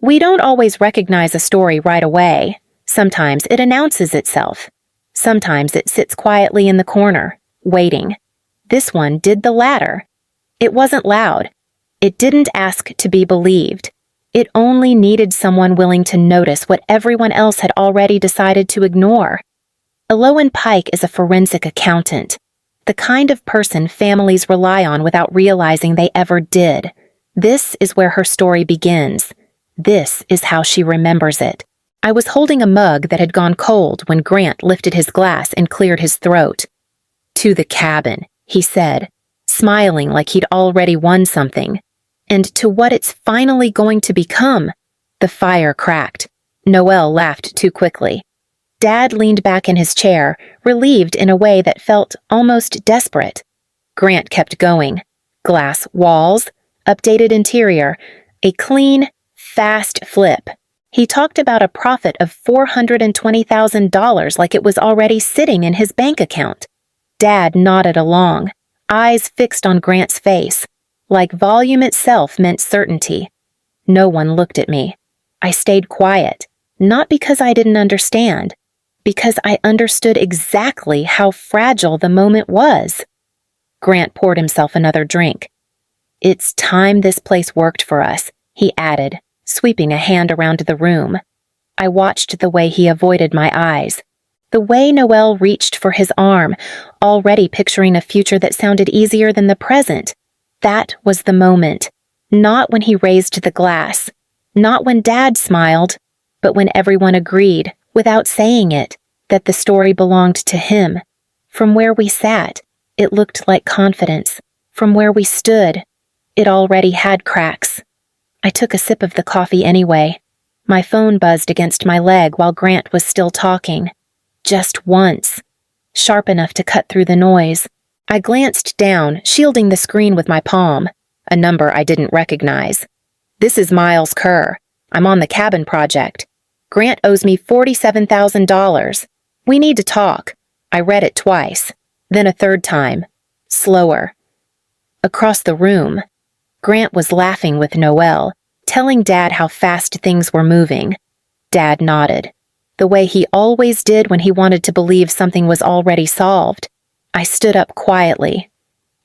We don't always recognize a story right away. Sometimes it announces itself. Sometimes it sits quietly in the corner, waiting. This one did the latter. It wasn't loud. It didn't ask to be believed. It only needed someone willing to notice what everyone else had already decided to ignore. Elowen Pike is a forensic accountant, the kind of person families rely on without realizing they ever did. This is where her story begins. This is how she remembers it. I was holding a mug that had gone cold when Grant lifted his glass and cleared his throat. "To the cabin," he said, smiling like he'd already won something. "And to what it's finally going to become." The fire cracked. Noelle laughed too quickly. Dad leaned back in his chair, relieved in a way that felt almost desperate. Grant kept going. Glass walls, updated interior, a clean, fast flip. He talked about a profit of $420,000 like it was already sitting in his bank account. Dad nodded along, eyes fixed on Grant's face, like volume itself meant certainty. No one looked at me. I stayed quiet, not because I didn't understand, because I understood exactly how fragile the moment was. Grant poured himself another drink. "It's time this place worked for us," he added, sweeping a hand around the room. I watched the way he avoided my eyes, the way Noelle reached for his arm, already picturing a future that sounded easier than the present. That was the moment. Not when he raised the glass, not when Dad smiled, but when everyone agreed, without saying it, that the story belonged to him. From where we sat, it looked like confidence. From where we stood, it already had cracks. I took a sip of the coffee anyway. My phone buzzed against my leg while Grant was still talking. Just once. Sharp enough to cut through the noise. I glanced down, shielding the screen with my palm. A number I didn't recognize. "This is Miles Kerr. I'm on the cabin project. Grant owes me $47,000. We need to talk." I read it twice, then a third time. Slower. Across the room, Grant was laughing with Noelle, telling Dad how fast things were moving. Dad nodded, the way he always did when he wanted to believe something was already solved. I stood up quietly.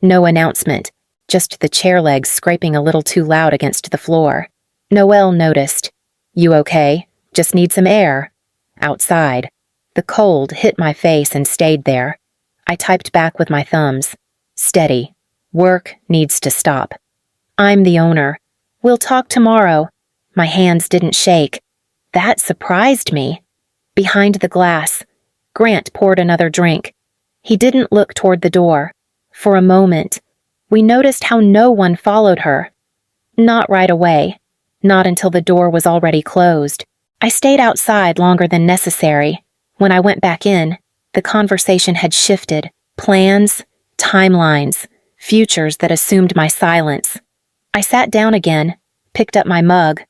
No announcement, just the chair legs scraping a little too loud against the floor. Noelle noticed. "You okay? Just need some air." Outside. The cold hit my face and stayed there. I typed back with my thumbs. "Steady. Work needs to stop. I'm the owner. We'll talk tomorrow." My hands didn't shake. That surprised me. Behind the glass, Grant poured another drink. He didn't look toward the door. For a moment, we noticed how no one followed her. Not right away. Not until the door was already closed. I stayed outside longer than necessary. When I went back in, the conversation had shifted. Plans, timelines, futures that assumed my silence. I sat down again, picked up my mug.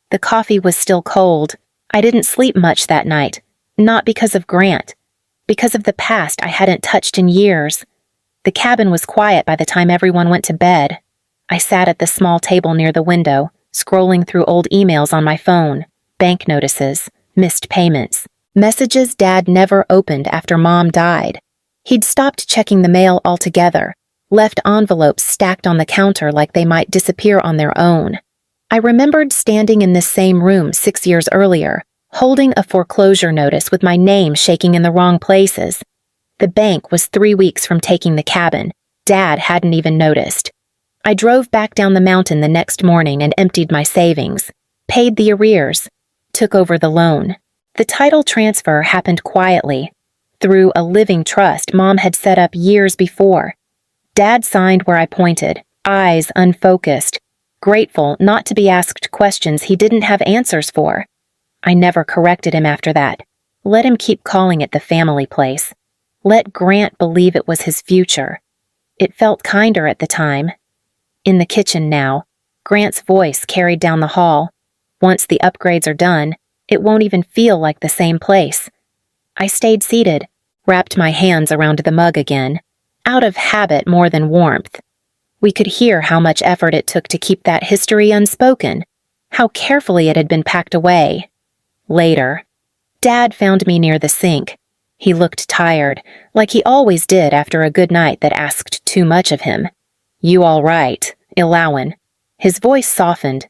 The coffee was still cold. I didn't sleep much that night, not because of Grant, because of the past I hadn't touched in years. The cabin was quiet by the time everyone went to bed. I sat at the small table near the window, scrolling through old emails on my phone, bank notices, missed payments, messages Dad never opened after Mom died. He'd stopped checking the mail altogether, left envelopes stacked on the counter like they might disappear on their own. I remembered standing in this same room 6 years earlier, holding a foreclosure notice with my name shaking in the wrong places. The bank was 3 weeks from taking the cabin. Dad hadn't even noticed. I drove back down the mountain the next morning and emptied my savings, paid the arrears, took over the loan. The title transfer happened quietly, through a living trust Mom had set up years before. Dad signed where I pointed, eyes unfocused, grateful not to be asked questions he didn't have answers for. I never corrected him after that. Let him keep calling it the family place. Let Grant believe it was his future. It felt kinder at the time. In the kitchen now, Grant's voice carried down the hall. Once the upgrades are done, it won't even feel like the same place. I stayed seated, wrapped my hands around the mug again, out of habit more than warmth. We could hear how much effort it took to keep that history unspoken, how carefully it had been packed away. Later, Dad found me near the sink. He looked tired, like he always did after a good night that asked too much of him. "You all right, Elowen?" His voice softened.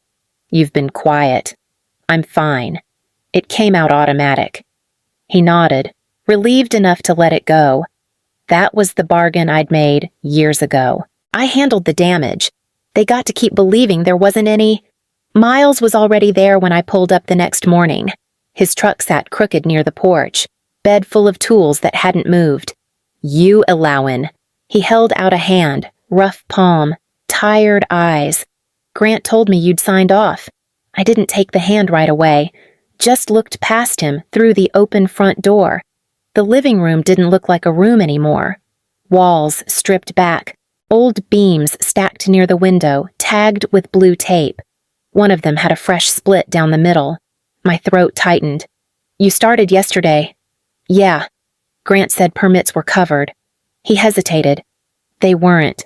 "You've been quiet." "I'm fine." It came out automatic. He nodded, relieved enough to let it go. That was the bargain I'd made years ago. I handled the damage. They got to keep believing there wasn't any. Miles was already there when I pulled up the next morning. His truck sat crooked near the porch, bed full of tools that hadn't moved. "You, Elowen." He held out a hand, rough palm, tired eyes. "Grant told me you'd signed off." I didn't take the hand right away, just looked past him through the open front door. The living room didn't look like a room anymore. Walls stripped back, old beams stacked near the window, tagged with blue tape. One of them had a fresh split down the middle. My throat tightened. "You started yesterday." "Yeah." Grant said permits were covered. He hesitated. They weren't.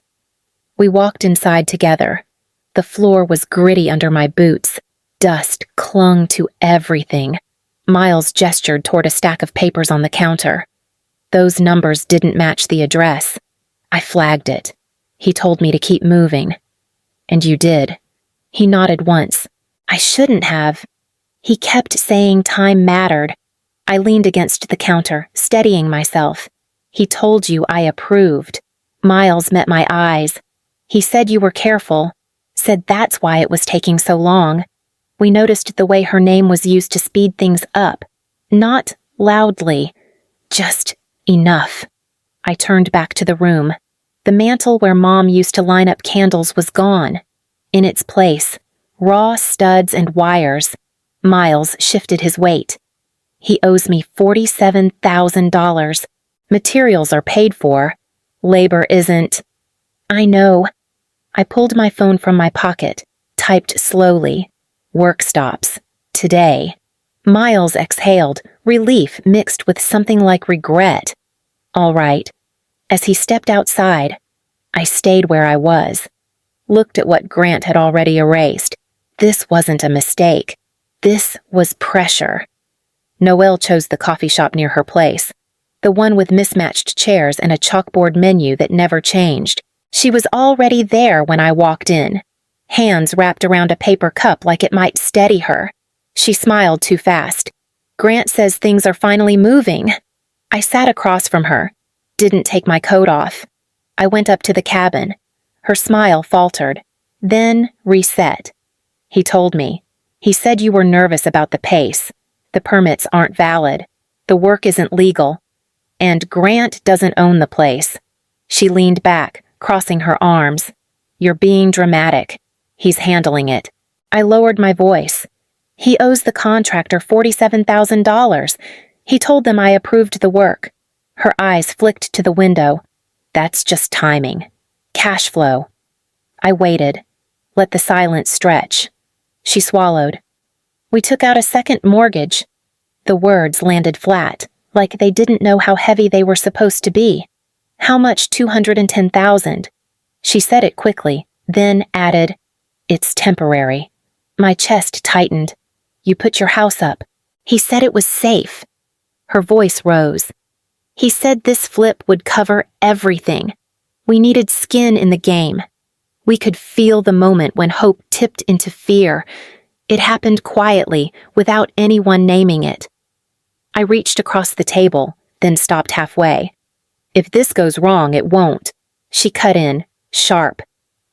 We walked inside together. The floor was gritty under my boots. Dust clung to everything. Miles gestured toward a stack of papers on the counter. Those numbers didn't match the address. I flagged it. He told me to keep moving. "And you did." He nodded once. "I shouldn't have." He kept saying time mattered. I leaned against the counter, steadying myself. "He told you I approved." Miles met my eyes. "He said you were careful. Said that's why it was taking so long." We noticed the way her name was used to speed things up. Not loudly, just enough. I turned back to the room. The mantel where Mom used to line up candles was gone. In its place, raw studs and wires. Miles shifted his weight. "He owes me $47,000. Materials are paid for. Labor isn't." "I know." I pulled my phone from my pocket, typed slowly. "Work stops. Today." Miles exhaled, relief mixed with something like regret. "All right." As he stepped outside, I stayed where I was. Looked at what Grant had already erased. This wasn't a mistake. This was pressure. Noelle chose the coffee shop near her place, the one with mismatched chairs and a chalkboard menu that never changed. She was already there when I walked in, hands wrapped around a paper cup like it might steady her. She smiled too fast. "Grant says things are finally moving." I sat across from her, didn't take my coat off. I went up to the cabin. Her smile faltered, then reset. "He told me. He said you were nervous about the pace. The permits aren't valid. The work isn't legal. And Grant doesn't own the place." She leaned back, crossing her arms. "You're being dramatic. He's handling it." I lowered my voice. "He owes the contractor $47,000. He told them I approved the work." Her eyes flicked to the window. "That's just timing. Cash flow." I waited, let the silence stretch. She swallowed. "We took out a second mortgage." The words landed flat, like they didn't know how heavy they were supposed to be. "How much? 210,000. She said it quickly, then added, "It's temporary." My chest tightened. "You put your house up." "He said it was safe." Her voice rose. "He said this flip would cover everything. We needed skin in the game." We could feel the moment when hope tipped into fear. It happened quietly, without anyone naming it. I reached across the table, then stopped halfway. "If this goes wrong, it won't." She cut in, sharp.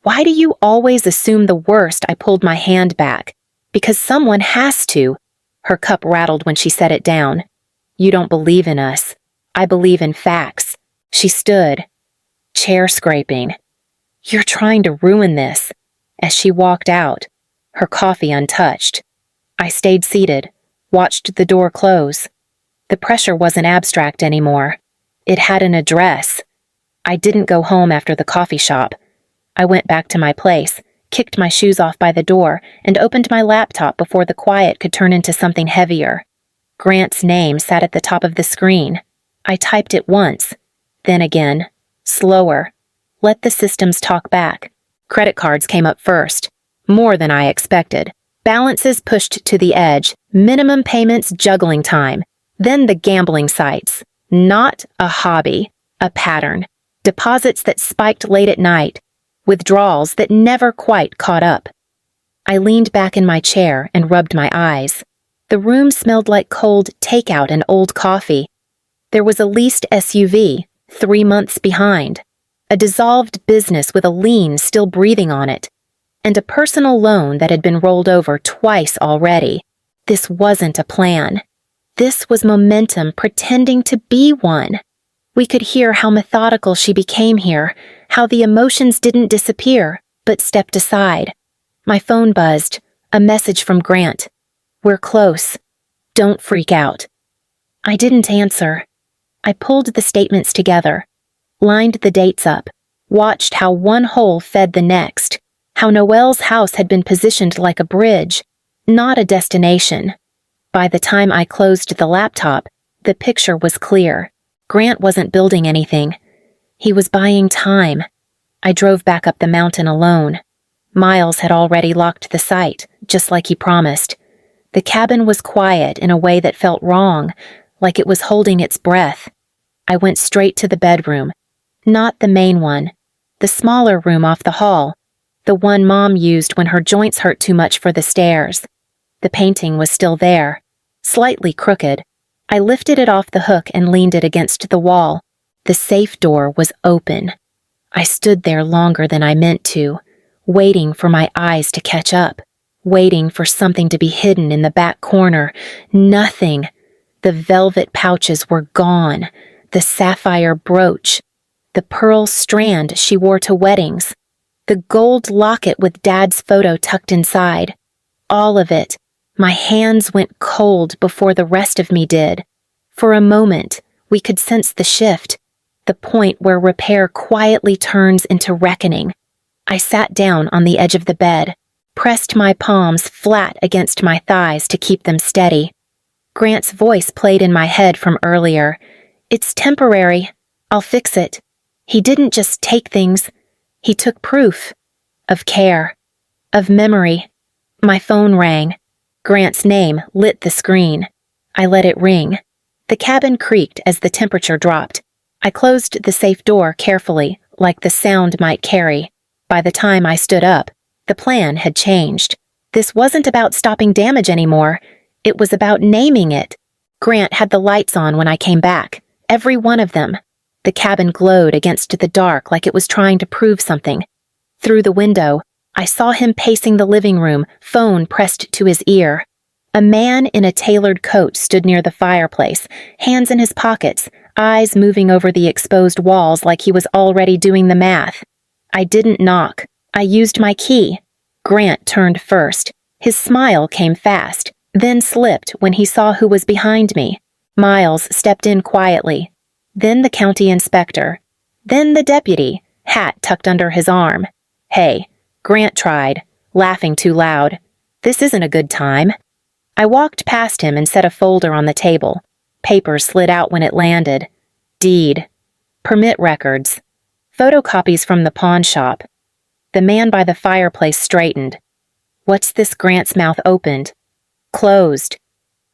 "Why do you always assume the worst?" I pulled my hand back. "Because someone has to." Her cup rattled when she set it down. "You don't believe in us. I believe in facts." She stood, chair scraping. "You're trying to ruin this." As she walked out, her coffee untouched. I stayed seated, watched the door close. The pressure wasn't abstract anymore. It had an address. I didn't go home after the coffee shop. I went back to my place, kicked my shoes off by the door, and opened my laptop before the quiet could turn into something heavier. Grant's name sat at the top of the screen. I typed it once, then again, slower. Let the systems talk back. Credit cards came up first, more than I expected. Balances pushed to the edge, minimum payments juggling time. Then the gambling sites. Not a hobby, a pattern. Deposits that spiked late at night. Withdrawals that never quite caught up. I leaned back in my chair and rubbed my eyes. The room smelled like cold takeout and old coffee. There was a leased SUV, 3 months behind. A dissolved business with a lien still breathing on it. And a personal loan that had been rolled over twice already. This wasn't a plan. This was momentum pretending to be one. We could hear how methodical she became here, how the emotions didn't disappear, but stepped aside. My phone buzzed, a message from Grant. "We're close. Don't freak out." I didn't answer. I pulled the statements together, lined the dates up, watched how one hole fed the next, how Noelle's house had been positioned like a bridge, not a destination. By the time I closed the laptop, the picture was clear. Grant wasn't building anything. He was buying time. I drove back up the mountain alone. Miles had already locked the site, just like he promised. The cabin was quiet in a way that felt wrong, like it was holding its breath. I went straight to the bedroom. Not the main one. The smaller room off the hall. The one Mom used when her joints hurt too much for the stairs. The painting was still there, slightly crooked. I lifted it off the hook and leaned it against the wall. The safe door was open. I stood there longer than I meant to, waiting for my eyes to catch up, waiting for something to be hidden in the back corner. Nothing. The velvet pouches were gone, the sapphire brooch, the pearl strand she wore to weddings, the gold locket with Dad's photo tucked inside. All of it. My hands went cold before the rest of me did. For a moment, we could sense the shift, the point where repair quietly turns into reckoning. I sat down on the edge of the bed, pressed my palms flat against my thighs to keep them steady. Grant's voice played in my head from earlier. "It's temporary. I'll fix it." He didn't just take things. He took proof. Of care. Of memory. My phone rang. Grant's name lit the screen. I let it ring. The cabin creaked as the temperature dropped. I closed the safe door carefully, like the sound might carry. By the time I stood up, the plan had changed. This wasn't about stopping damage anymore. It was about naming it. Grant had the lights on when I came back, every one of them. The cabin glowed against the dark like it was trying to prove something. Through the window, I saw him pacing the living room, phone pressed to his ear. A man in a tailored coat stood near the fireplace, hands in his pockets, eyes moving over the exposed walls like he was already doing the math. I didn't knock. I used my key. Grant turned first. His smile came fast, then slipped when he saw who was behind me. Miles stepped in quietly. Then the county inspector. Then the deputy, hat tucked under his arm. "Hey," Grant tried, laughing too loud. "This isn't a good time." I walked past him and set a folder on the table. Paper slid out when it landed. Deed. Permit records. Photocopies from the pawn shop. The man by the fireplace straightened. "What's this?" Grant's mouth opened. Closed.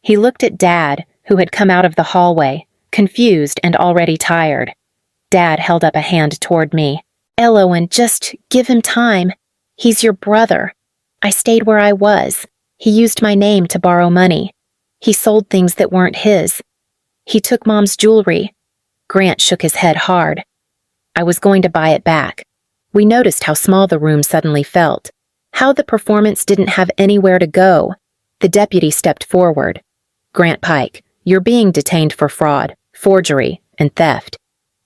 He looked at Dad, who had come out of the hallway, confused and already tired. Dad held up a hand toward me. "Elowen, just give him time. He's your brother. I stayed where I was. He used my name to borrow money. He sold things that weren't his. He took Mom's jewelry." Grant shook his head hard. "I was going to buy it back." We noticed how small the room suddenly felt, how the performance didn't have anywhere to go. The deputy stepped forward. "Grant Pike, you're being detained for fraud, forgery, and theft."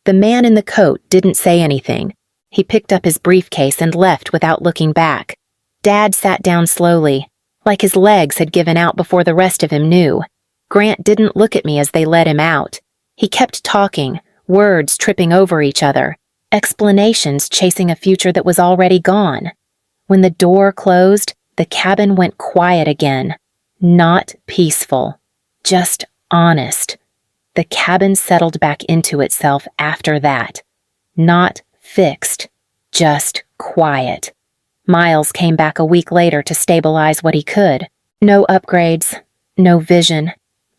The man in the coat didn't say anything. He picked up his briefcase and left without looking back. Dad sat down slowly, like his legs had given out before the rest of him knew. Grant didn't look at me as they led him out. He kept talking, words tripping over each other, explanations chasing a future that was already gone. When the door closed, the cabin went quiet again. Not peaceful, just honest. The cabin settled back into itself after that. Not fixed, just quiet. Miles came back a week later to stabilize what he could. No upgrades, no vision,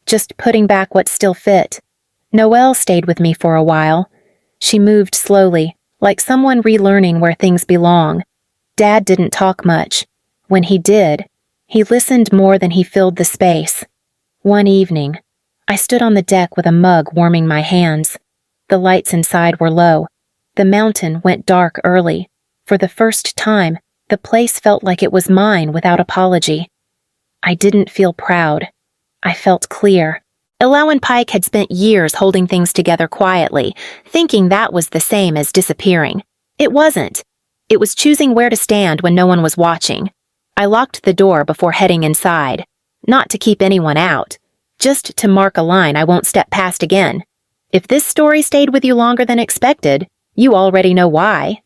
just putting back what still fit. Noelle stayed with me for a while. She moved slowly, like someone relearning where things belong. Dad didn't talk much. When he did, he listened more than he filled the space. One evening, I stood on the deck with a mug warming my hands. The lights inside were low. The mountain went dark early. For the first time, the place felt like it was mine without apology. I didn't feel proud. I felt clear. Elowen Pike had spent years holding things together quietly, thinking that was the same as disappearing. It wasn't. It was choosing where to stand when no one was watching. I locked the door before heading inside, not to keep anyone out, just to mark a line I won't step past again. If this story stayed with you longer than expected, you already know why.